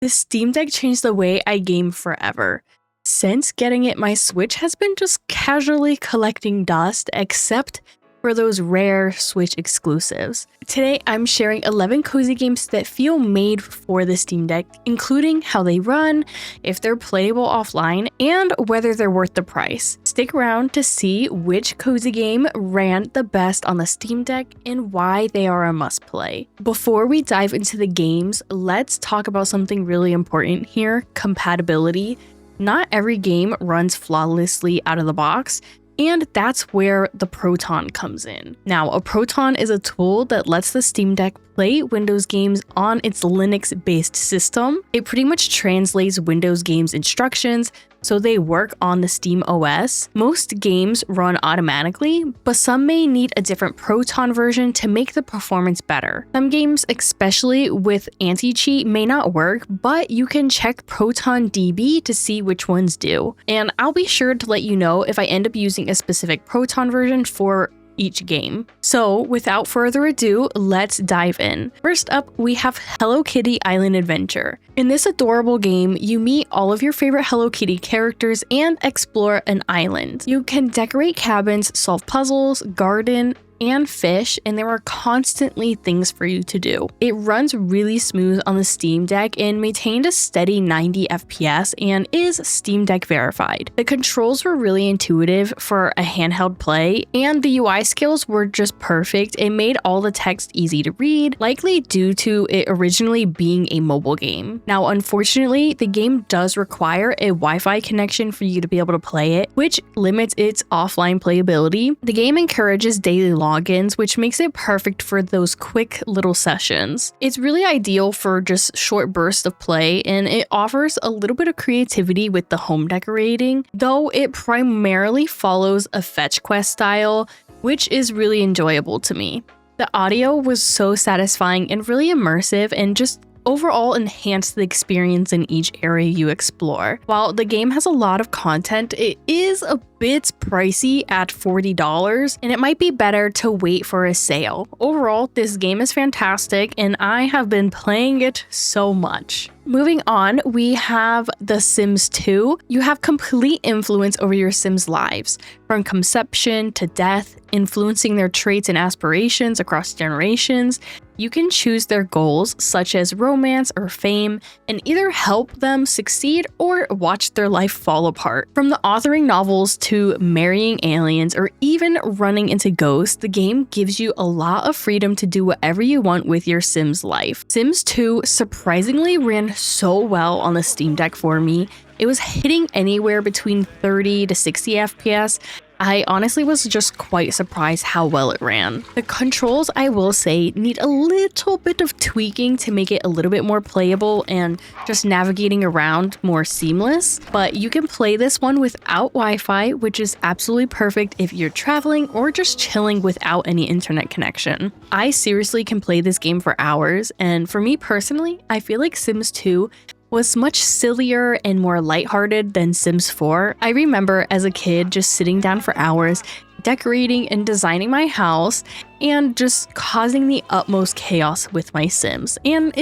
The Steam Deck changed the way I game forever. Since getting it, my Switch has been just casually collecting dust, except for those rare Switch exclusives. Today, I'm sharing 11 cozy games that feel made for the Steam Deck, including how they run, if they're playable offline, and whether they're worth the price. Stick around to see which cozy game ran the best on the Steam Deck and why they are a must-play. Before we dive into the games, let's talk about something really important here: compatibility. Not every game runs flawlessly out of the box, and that's where the Proton comes in. Now, a Proton is a tool that lets the Steam Deck play Windows games on its Linux-based system. It pretty much translates Windows games instructions so they work on the Steam OS. Most games run automatically, but some may need a different Proton version to make the performance better. Some games, especially with anti-cheat, may not work, but you can check Proton DB to see which ones do. And I'll be sure to let you know if I end up using a specific Proton version for each game. So without further ado, let's dive in. First up, we have Hello Kitty Island Adventure. In this adorable game, you meet all of your favorite Hello Kitty characters and explore an island. You can decorate cabins, solve puzzles, garden, and fish, and there are constantly things for you to do. It runs really smooth on the Steam Deck and maintained a steady 90 FPS and is Steam Deck verified. The controls were really intuitive for a handheld play, and the UI skills were just perfect. It made all the text easy to read, likely due to it originally being a mobile game. Now, unfortunately, the game does require a Wi-Fi connection for you to be able to play it, which limits its offline playability. The game encourages daily logins, which makes it perfect for those quick little sessions. It's really ideal for just short bursts of play, and it offers a little bit of creativity with the home decorating, though it primarily follows a fetch quest style, which is really enjoyable to me. The audio was so satisfying and really immersive, and just overall enhance the experience in each area you explore. While the game has a lot of content, it is a bit pricey at $40, and it might be better to wait for a sale. Overall, this game is fantastic, and I have been playing it so much. Moving on, we have The Sims 2. You have complete influence over your Sims' lives, from conception to death, influencing their traits and aspirations across generations. You can choose their goals, such as romance or fame, and either help them succeed or watch their life fall apart. From the authoring novels to marrying aliens or even running into ghosts, the game gives you a lot of freedom to do whatever you want with your Sims life. Sims 2 surprisingly ran so well on the Steam Deck for me. It was hitting anywhere between 30 to 60 FPS. I honestly was just quite surprised how well it ran. The controls, I will say, need a little bit of tweaking to make it a little bit more playable and just navigating around more seamless, but you can play this one without Wi-Fi, which is absolutely perfect if you're traveling or just chilling without any internet connection. I seriously can play this game for hours, and for me personally, I feel like Sims 2 was much sillier and more lighthearted than Sims 4. I remember as a kid just sitting down for hours, decorating and designing my house, and just causing the utmost chaos with my Sims. And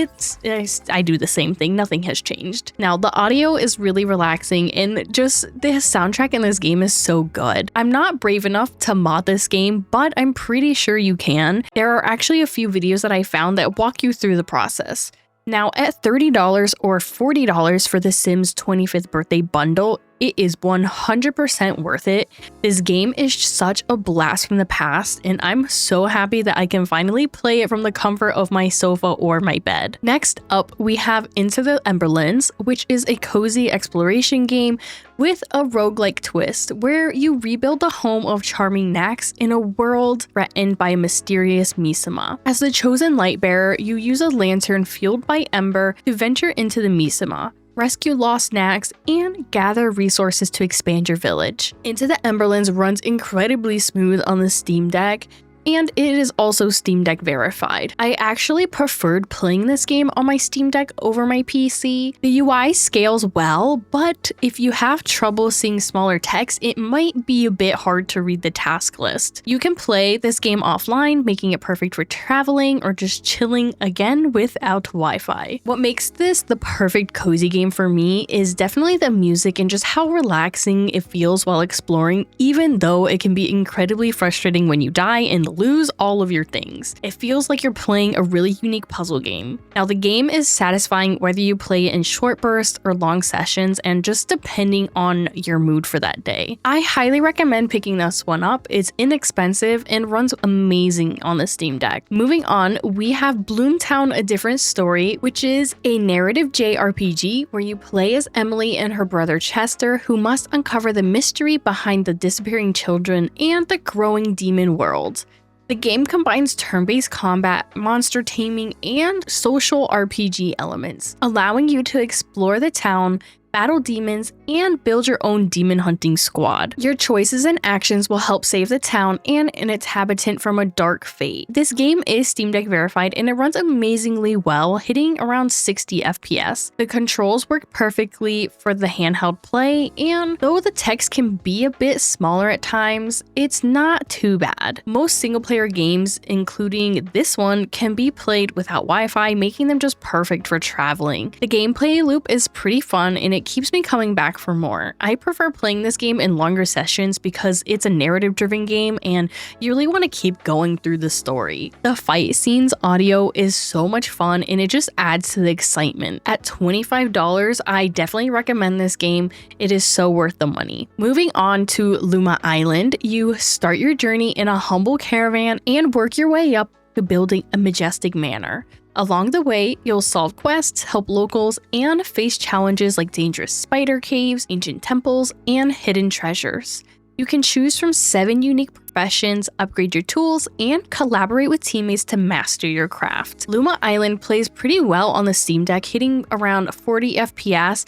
I do the same thing, nothing has changed. Now, the audio is really relaxing, and just the soundtrack in this game is so good. I'm not brave enough to mod this game, but I'm pretty sure you can. There are actually a few videos that I found that walk you through the process. Now, at $30 or $40 for the Sims 25th birthday bundle, it is 100% worth it. This game is such a blast from the past, and I'm so happy that I can finally play it from the comfort of my sofa or my bed. Next up, we have Into the Emberlands, which is a cozy exploration game with a roguelike twist, where you rebuild the home of charming Nax in a world threatened by a mysterious Misima. As the chosen light bearer, you use a lantern fueled by ember to venture into the Misima, rescue lost Nax, and gather resources to expand your village. Into the Emberlands runs incredibly smooth on the Steam Deck, and it is also Steam Deck verified. I actually preferred playing this game on my Steam Deck over my PC. The UI scales well, but if you have trouble seeing smaller text, it might be a bit hard to read the task list. You can play this game offline, making it perfect for traveling or just chilling, again without Wi-Fi. What makes this the perfect cozy game for me is definitely the music and just how relaxing it feels while exploring, even though it can be incredibly frustrating when you die and lose all of your things. It feels like you're playing a really unique puzzle game. Now, the game is satisfying whether you play it in short bursts or long sessions, and just depending on your mood for that day. I highly recommend picking this one up. It's inexpensive and runs amazing on the Steam Deck. Moving on, we have Bloomtown: A Different Story, which is a narrative JRPG where you play as Emily and her brother Chester, who must uncover the mystery behind the disappearing children and the growing demon world. The game combines turn-based combat, monster taming, and social RPG elements, allowing you to explore the town, battle demons, and build your own demon hunting squad. Your choices and actions will help save the town and its inhabitant from a dark fate. This game is Steam Deck verified and it runs amazingly well, hitting around 60 FPS. The controls work perfectly for the handheld play, and though the text can be a bit smaller at times, it's not too bad. Most single-player games, including this one, can be played without Wi-Fi, making them just perfect for traveling. The gameplay loop is pretty fun and it keeps me coming back for more. I prefer playing this game in longer sessions because it's a narrative-driven game and you really want to keep going through the story. The fight scenes audio is so much fun and it just adds to the excitement. At $25, I definitely recommend this game. It is so worth the money. Moving on to Luma Island, you start your journey in a humble caravan and work your way up to building a majestic manor. Along the way, you'll solve quests, help locals, and face challenges like dangerous spider caves, ancient temples, and hidden treasures. You can choose from 7 unique professions, upgrade your tools, and collaborate with teammates to master your craft. Luma Island plays pretty well on the Steam Deck, hitting around 40 FPS,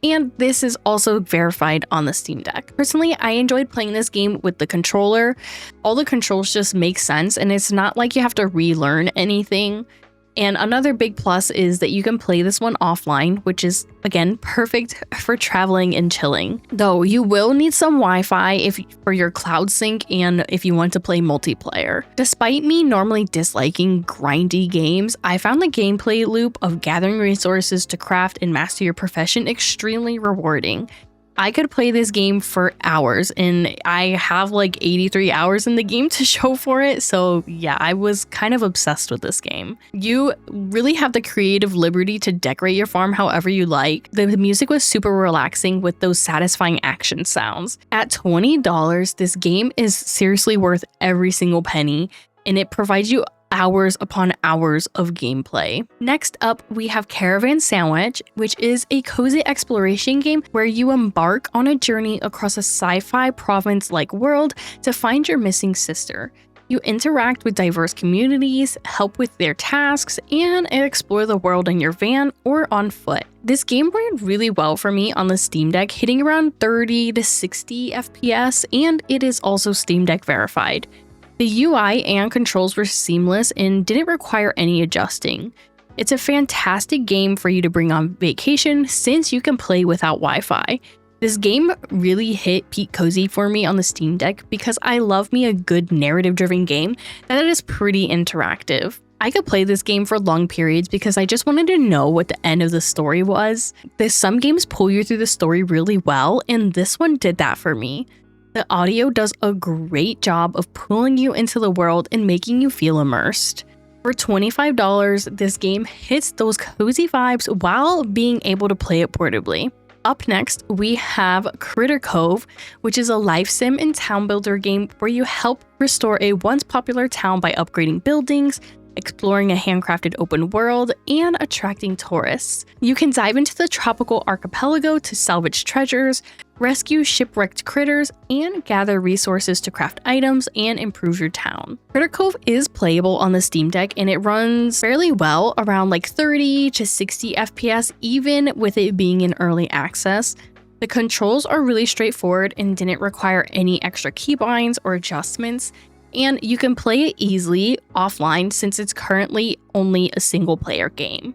and this is also verified on the Steam Deck. Personally, I enjoyed playing this game with the controller. All the controls just make sense, and it's not like you have to relearn anything. And another big plus is that you can play this one offline, which is, again, perfect for traveling and chilling. Though you will need some Wi-Fi for your cloud sync and if you want to play multiplayer. Despite me normally disliking grindy games, I found the gameplay loop of gathering resources to craft and master your profession extremely rewarding. I could play this game for hours and I have like 83 hours in the game to show for it, so yeah, I was kind of obsessed with this game. You really have the creative liberty to decorate your farm however you like. The music was super relaxing with those satisfying action sounds. At $20, this game is seriously worth every single penny, and it provides you hours upon hours of gameplay. Next up, we have Caravan Sandwich, which is a cozy exploration game where you embark on a journey across a sci-fi province-like world to find your missing sister. You interact with diverse communities, help with their tasks, and explore the world in your van or on foot. This game ran really well for me on the Steam Deck, hitting around 30 to 60 FPS, and it is also Steam Deck verified. The UI and controls were seamless and didn't require any adjusting. It's a fantastic game for you to bring on vacation since you can play without Wi-Fi. This game really hit peak cozy for me on the Steam Deck because I love me a good narrative-driven game that is pretty interactive. I could play this game for long periods because I just wanted to know what the end of the story was. Some games pull you through the story really well, and this one did that for me. The audio does a great job of pulling you into the world and making you feel immersed. For $25, this game hits those cozy vibes while being able to play it portably. Up next, we have Critter Cove, which is a life sim and town builder game where you help restore a once popular town by upgrading buildings, exploring a handcrafted open world, and attracting tourists. You can dive into the tropical archipelago to salvage treasures, rescue shipwrecked critters, and gather resources to craft items and improve your town. Critter Cove is playable on the Steam Deck and it runs fairly well, around like 30 to 60 FPS, even with it being in early access. The controls are really straightforward and didn't require any extra keybinds or adjustments. and you can play it easily offline since it's currently only a single player game.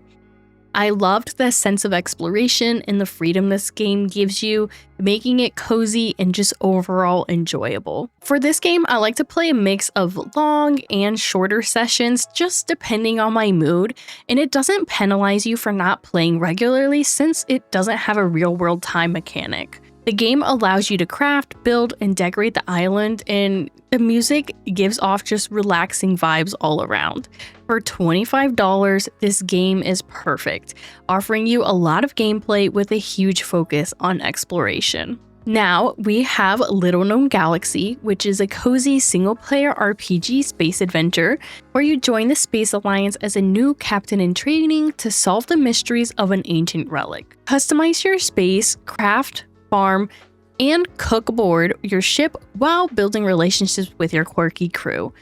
I loved the sense of exploration and the freedom this game gives you, making it cozy and just overall enjoyable. For this game, I like to play a mix of long and shorter sessions, just depending on my mood, and it doesn't penalize you for not playing regularly since it doesn't have a real-world time mechanic. The game allows you to craft, build, and decorate the island, and the music gives off just relaxing vibes all around. For $25, this game is perfect, offering you a lot of gameplay with a huge focus on exploration. Now, we have Little Known Galaxy, which is a cozy single-player RPG space adventure where you join the Space Alliance as a new captain in training to solve the mysteries of an ancient relic. Customize your space, craft, farm, and cook aboard your ship while building relationships with your quirky crew.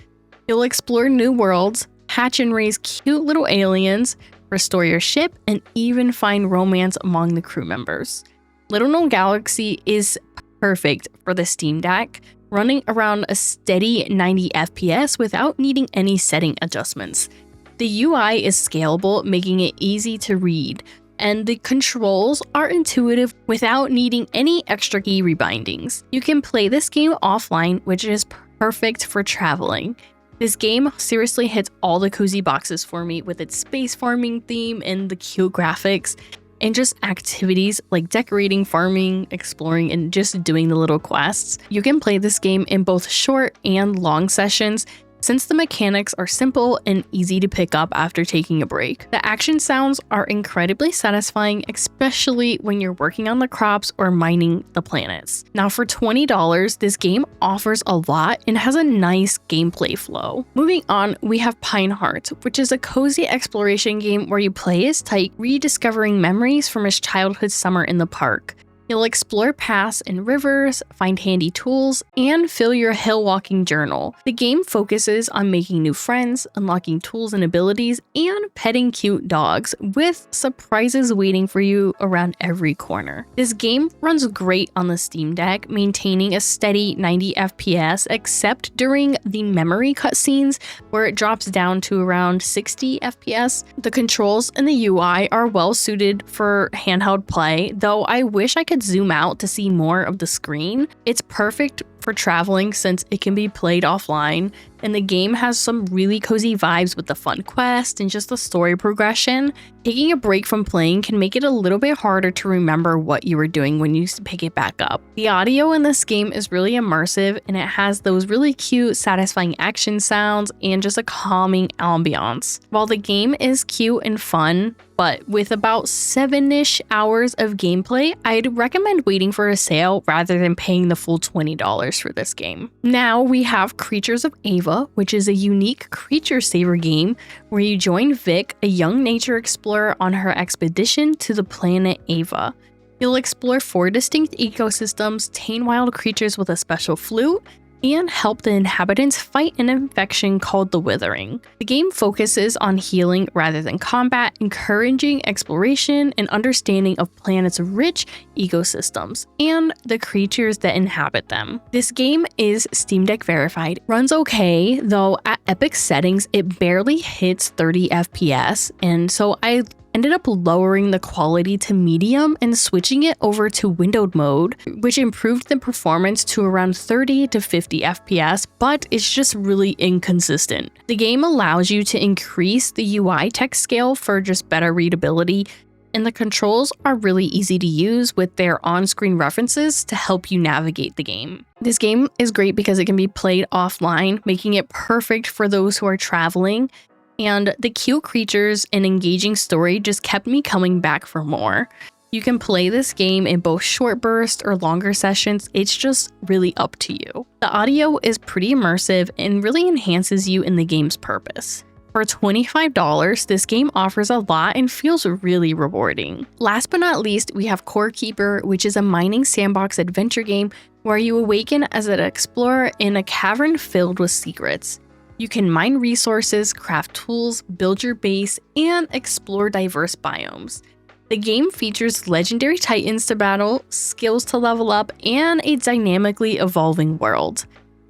You'll explore new worlds, hatch and raise cute little aliens, restore your ship, and even find romance among the crew members. Little Known Galaxy is perfect for the Steam Deck, running around a steady 90 FPS without needing any setting adjustments. The UI is scalable, making it easy to read, and the controls are intuitive without needing any extra key rebindings. You can play this game offline, which is perfect for traveling. This game seriously hits all the cozy boxes for me with its space farming theme and the cute graphics, and just activities like decorating, farming, exploring, and just doing the little quests. You can play this game in both short and long sessions, since the mechanics are simple and easy to pick up after taking a break. The action sounds are incredibly satisfying, especially when you're working on the crops or mining the planets. Now for $20, this game offers a lot and has a nice gameplay flow. Moving on, we have Pine Heart, which is a cozy exploration game where you play as Tyke, rediscovering memories from his childhood summer in the park. You'll explore paths and rivers, find handy tools, and fill your hill walking journal. The game focuses on making new friends, unlocking tools and abilities, and petting cute dogs, with surprises waiting for you around every corner. This game runs great on the Steam Deck, maintaining a steady 90 FPS except during the memory cutscenes where it drops down to around 60 FPS. The controls and the UI are well suited for handheld play, though I wish I could zoom out to see more of the screen. It's perfect for traveling since it can be played offline, and the game has some really cozy vibes with the fun quest and just the story progression. Taking a break from playing can make it a little bit harder to remember what you were doing when you pick it back up. The audio in this game is really immersive, and it has those really cute, satisfying action sounds and just a calming ambiance. While the game is cute and fun, but with about 7-ish hours of gameplay, I'd recommend waiting for a sale rather than paying the full $20 for this game. Now we have Creatures of Ava, which is a unique creature saver game where you join Vic, a young nature explorer, on her expedition to the planet Ava. You'll explore 4 distinct ecosystems, tame wild creatures with a special flute, and help the inhabitants fight an infection called the Withering. The game focuses on healing rather than combat, encouraging exploration and understanding of planets' rich ecosystems and the creatures that inhabit them. This game is Steam Deck verified, runs okay, though at epic settings it barely hits 30 FPS, and so I ended up lowering the quality to medium and switching it over to windowed mode, which improved the performance to around 30 to 50 FPS, but it's just really inconsistent. The game allows you to increase the UI text scale for just better readability, and the controls are really easy to use with their on-screen references to help you navigate the game. This game is great because it can be played offline, making it perfect for those who are traveling, and the cute creatures and engaging story just kept me coming back for more. You can play this game in both short bursts or longer sessions, it's just really up to you. The audio is pretty immersive and really enhances you in the game's purpose. For $25, this game offers a lot and feels really rewarding. Last but not least, we have Core Keeper, which is a mining sandbox adventure game where you awaken as an explorer in a cavern filled with secrets. You can mine resources, craft tools, build your base, and explore diverse biomes. The game features legendary titans to battle, skills to level up, and a dynamically evolving world.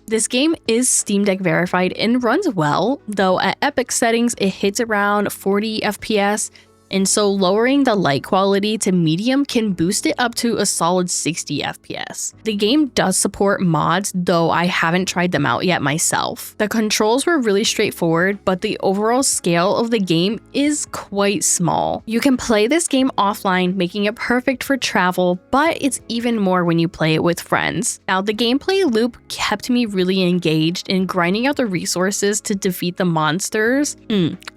This game is Steam Deck verified and runs well, though at epic settings it hits around 40 FPS, and so lowering the light quality to medium can boost it up to a solid 60 FPS. The game does support mods, though I haven't tried them out yet myself. The controls were really straightforward, but the overall scale of the game is quite small. You can play this game offline, making it perfect for travel, but it's even more when you play it with friends. Now, the gameplay loop kept me really engaged in grinding out the resources to defeat the monsters.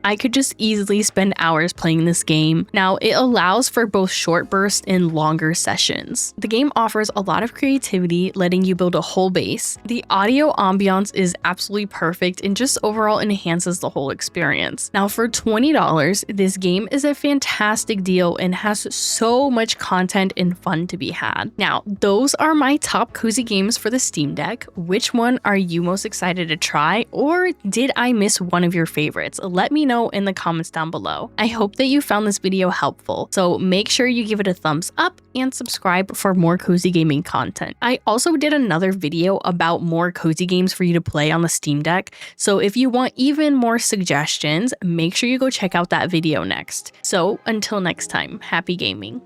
I could just easily spend hours playing this game. Now, it allows for both short bursts and longer sessions. The game offers a lot of creativity, letting you build a whole base. The audio ambiance is absolutely perfect and just overall enhances the whole experience. Now, for $20, this game is a fantastic deal and has so much content and fun to be had. Now, those are my top cozy games for the Steam Deck. Which one are you most excited to try, or did I miss one of your favorites? Let me know in the comments down below. I hope that you found this video helpful, so make sure you give it a thumbs up and subscribe for more cozy gaming content. I also did another video about more cozy games for you to play on the Steam Deck, so if you want even more suggestions, make sure you go check out that video next. So until next time, happy gaming.